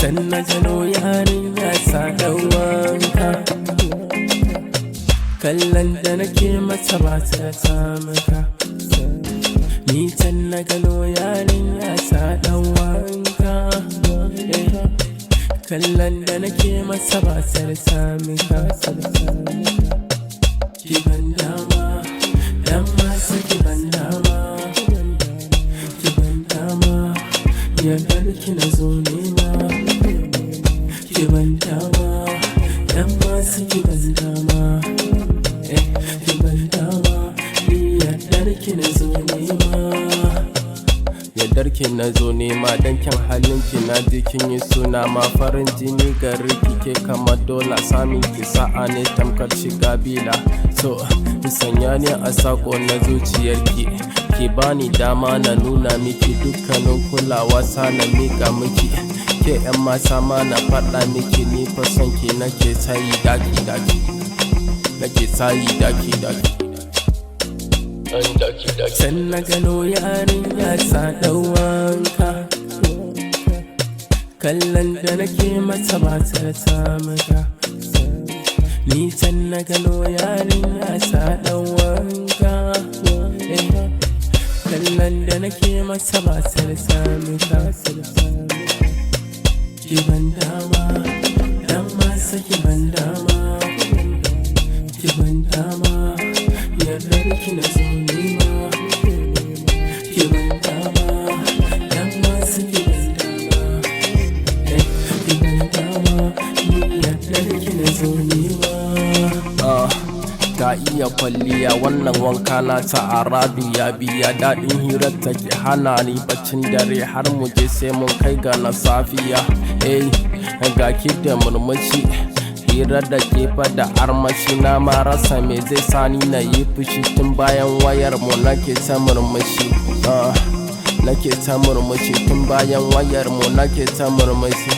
Sanna gano yarinya ta dau wanka, kallon da nake mata ba ta samuka. Ni can na gano yarinya ta dau wanka, kallon da nake mata ba ta samuka. Ki ban dama, dan masu ki ban dama, ki ban dama, yardar ki na zo nema. Ki ban dama, dan masu ki ban dama, ki ban dama, yardar ki na zo nema. Yardar ki na zo nema, dan kyan halin ki na ji kin yi suna ma. Farin jini gari kike kamar dola, samin ki sa'a ne tamkar shiga bila. So sanya ne a sako na zuciyarki, ki bani dama na nuna miki dukkanin kulawa sa na mika miki. Ke yan mata ma na faɗa miki, ni fa son ki nake sayi daki daki, nake sayi daki daki. Sanna gano yarinya ta dau wanka, kallon da nake mata ba ta samuka. Ni can na gano yarinya ta dau wanka, kallon da nake mata ba ta samuka. Ki ban dama, dan masa ki ban dama, ki ban dama, yardar ki na zo nema. Ki ban dama, dan masa ki ban dama, ki ban dama, yardar ki na zo nema. Ta iya kwalliya, wannan wanka na ta aradu ya biya. Daɗin hirar ta ke hana ni baccin dare, har mu je sai mun kai ga na safiya. Ga ki da murmushi, hirar da kefa da armashi. Na ma rasa me zai sani na yi fushi, tun bayan wayar mu nake ta murmushi. Nake ta murmushi, tun bayan wayar mu nake ta murmushi.